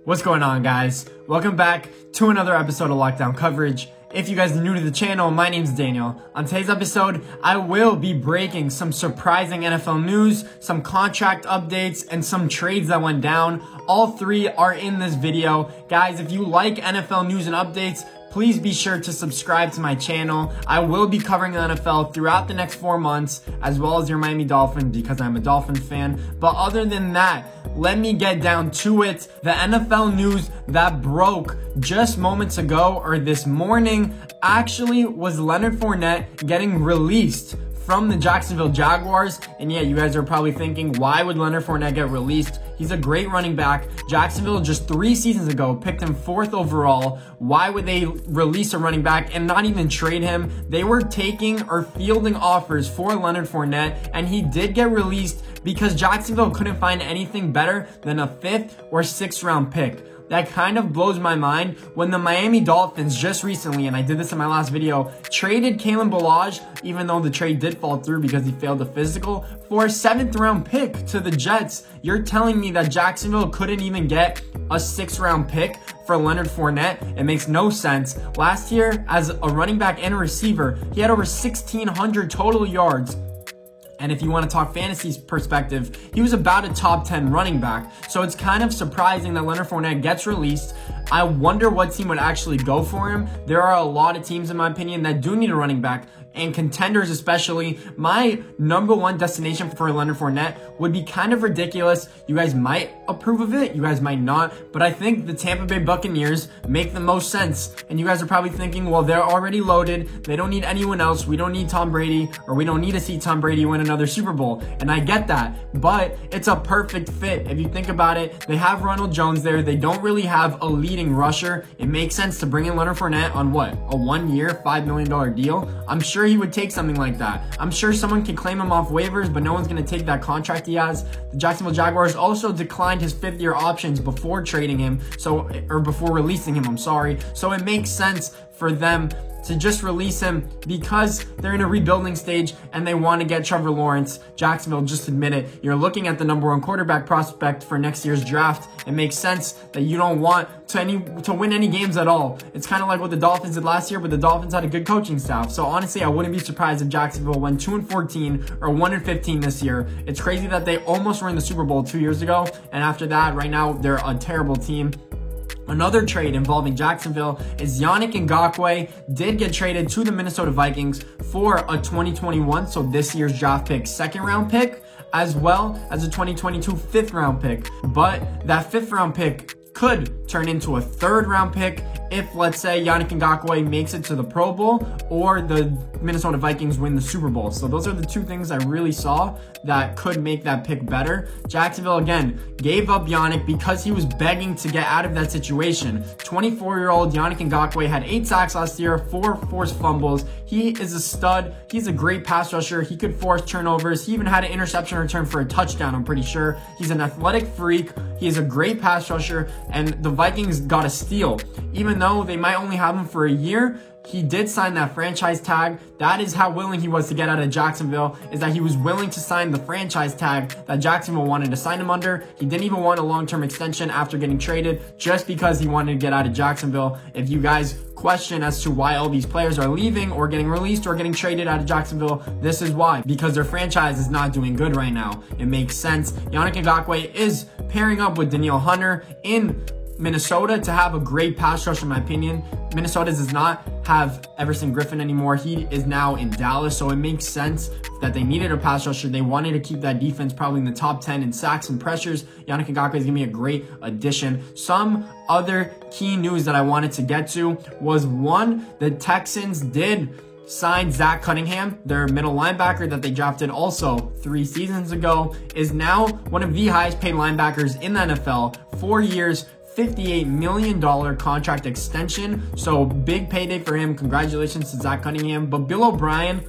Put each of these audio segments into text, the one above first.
What's going on, guys? Welcome back to another episode of Lockdown Coverage. If you guys are new to the channel, my name's Daniel. On today's episode, I will be breaking some surprising NFL news, some contract updates, and some trades that went down. All three are in this video. Guys, if you like NFL news and updates, please be sure to subscribe to my channel. I will be covering the NFL throughout the next 4 months, as well as your Miami Dolphins because I'm a Dolphins fan. But other than that, let me get down to it. The NFL news that broke just moments ago or this morning actually was Leonard Fournette getting released from the Jacksonville Jaguars. And yeah, you guys are probably thinking, why would Leonard Fournette get released? He's a great running back. Jacksonville just 3 seasons ago picked him 4th overall. Why would they release a running back and not even trade him? They were taking or fielding offers for Leonard Fournette, and he did get released because Jacksonville couldn't find anything better than a 5th or 6th round pick. That kind of blows my mind when the Miami Dolphins just recently, and I did this in my last video, traded Kalen Ballage, even though the trade did fall through because he failed the physical, for a 7th round pick to the Jets. You're telling me that Jacksonville couldn't even get a 6th round pick for Leonard Fournette? It makes no sense. Last year, as a running back and a receiver, he had over 1,600 total yards. And if you want to talk fantasy perspective, he was about a top 10 running back. So it's kind of surprising that Leonard Fournette gets released. I wonder what team would actually go for him. There are a lot of teams, in my opinion, that do need a running back, and contenders especially. My #1 destination for Leonard Fournette would be kind of ridiculous. You guys might approve of it, you guys might not, but I think the Tampa Bay Buccaneers make the most sense. And you guys are probably thinking, well, they're already loaded. They don't need anyone else. We don't need Tom Brady, or we don't need to see Tom Brady win another Super Bowl. And I get that, but it's a perfect fit. If you think about it, they have Ronald Jones there. They don't really have a leading rusher. It makes sense to bring in Leonard Fournette on what? A 1-year, $5 million deal? I'm sure he would take something like that. I'm sure someone can claim him off waivers, but no one's going to take that contract he has. The Jacksonville Jaguars also declined his 5th-year options before trading him, or before releasing him, I'm sorry. So it makes sense for them to just release him because they're in a rebuilding stage and they want to get Trevor Lawrence. Jacksonville, just admit it. You're looking at the #1 quarterback prospect for next year's draft. It makes sense that you don't want to win any games at all. It's kind of like what the Dolphins did last year, but the Dolphins had a good coaching staff. So honestly, I wouldn't be surprised if Jacksonville went 2-14 or 1-15 this year. It's crazy that they almost were in the Super Bowl 2 years ago, and after that, right now, they're a terrible team. Another trade involving Jacksonville is Yannick Ngakoue did get traded to the Minnesota Vikings for a 2021, so this year's draft pick, 2nd round pick, as well as a 2022 5th round pick. But that 5th round pick could turn into a 3rd round pick if, let's say, Yannick Ngakoue makes it to the Pro Bowl or the Minnesota Vikings win the Super Bowl. So those are the 2 things I really saw that could make that pick better. Jacksonville, again, gave up Yannick because he was begging to get out of that situation. 24-year-old Yannick Ngakoue had 8 sacks last year, 4 forced fumbles. He is a stud. He's a great pass rusher. He could force turnovers. He even had an interception return for a touchdown, I'm pretty sure. He's an athletic freak. He is a great pass rusher, and the Vikings got a steal. Even though they might only have him for a year, he did sign that franchise tag. That is how willing he was to get out of Jacksonville, is that he was willing to sign the franchise tag that Jacksonville wanted to sign him under. He didn't even want a long-term extension after getting traded just because he wanted to get out of Jacksonville. If you guys question as to why all these players are leaving or getting released or getting traded out of Jacksonville, this is why. Because their franchise is not doing good right now. It makes sense. Yannick Ngakoue is pairing up with Danielle Hunter in Minnesota to have a great pass rush, in my opinion. Minnesota does not have Everson Griffin anymore. He is now in Dallas, so it makes sense that they needed a pass rusher. They wanted to keep that defense probably in the top 10 in sacks and pressures. Yannick Ngakoue is going to be a great addition. Some other key news that I wanted to get to was, one, the Texans did sign Zach Cunningham, their middle linebacker that they drafted also 3 seasons ago, is now one of the highest paid linebackers in the NFL. 4 years, $58 million contract extension. So big payday for him. Congratulations to Zach Cunningham. But Bill O'Brien,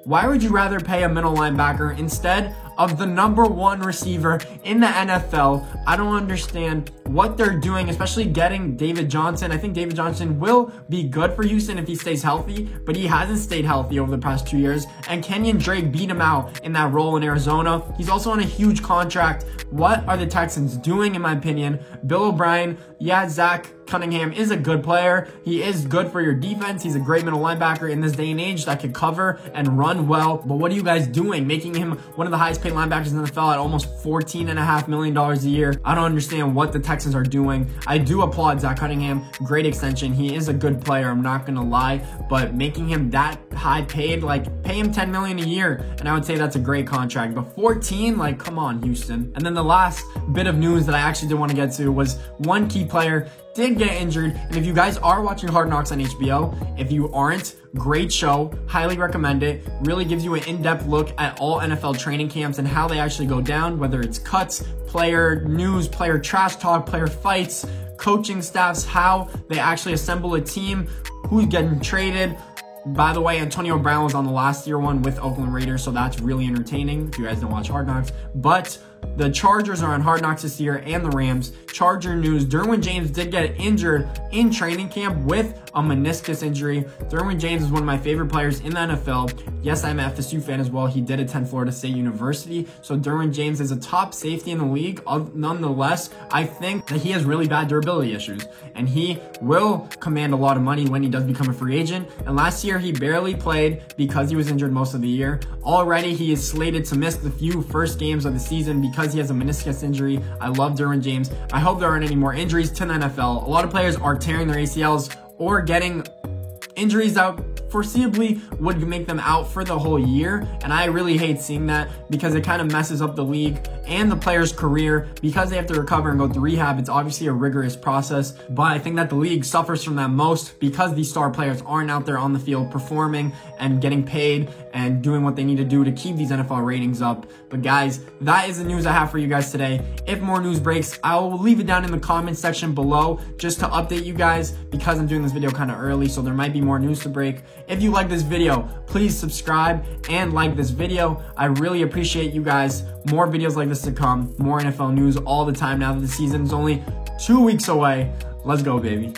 why would you rather pay a middle linebacker instead of the #1 receiver in the NFL. I don't understand what they're doing, especially getting David Johnson. I think David Johnson will be good for Houston if he stays healthy, but he hasn't stayed healthy over the past 2 years. And Kenyon Drake beat him out in that role in Arizona. He's also on a huge contract. What are the Texans doing, in my opinion? Bill O'Brien, yeah, Zach Cunningham is a good player. He is good for your defense. He's a great middle linebacker in this day and age that can cover and run well. But what are you guys doing? Making him one of the highest paid linebackers in the NFL at almost $14.5 million a year. I don't understand what the Texans are doing. I do applaud Zach Cunningham. Great extension. He is a good player. I'm not going to lie. But making him that high paid, like pay him $10 million a year, and I would say that's a great contract. But 14, like, come on, Houston. And then the last bit of news that I actually did want to get to was one key player did get injured. And if you guys are watching Hard Knocks on HBO, if you aren't, great show, highly recommend it. Really gives you an in-depth look at all NFL training camps and how they actually go down, whether it's cuts, player news, player trash talk, player fights, coaching staffs, how they actually assemble a team, who's getting traded. By the way, Antonio Brown was on the last year one with Oakland Raiders, so that's really entertaining if you guys don't watch Hard Knocks. But the Chargers are on Hard Knocks this year, and the Rams. Charger news, Derwin James did get injured in training camp with a meniscus injury. Derwin James is one of my favorite players in the NFL. Yes, I'm an FSU fan as well. He did attend Florida State University, so Derwin James is a top safety in the league. Nonetheless, I think that he has really bad durability issues, and he will command a lot of money when he does become a free agent. And last year, he barely played because he was injured most of the year. Already, he is slated to miss the few first games of the season because he has a meniscus injury. I love Derwin James. I hope there aren't any more injuries to the NFL. A lot of players are tearing their ACLs or getting injuries out foreseeably would make them out for the whole year, and I really hate seeing that because it kind of messes up the league and the player's career because they have to recover and go to rehab. It's obviously a rigorous process, but I think that the league suffers from that most because these star players aren't out there on the field performing and getting paid and doing what they need to do to keep these NFL ratings up. But guys, that is the news I have for you guys today. If more news breaks, I will leave it down in the comment section below just to update you guys because I'm doing this video kind of early, so there might be more news to break. If you like this video, please subscribe and like this video. I really appreciate you guys. More videos like this to come, more NFL news all the time now that the season's only 2 weeks away. Let's go, baby.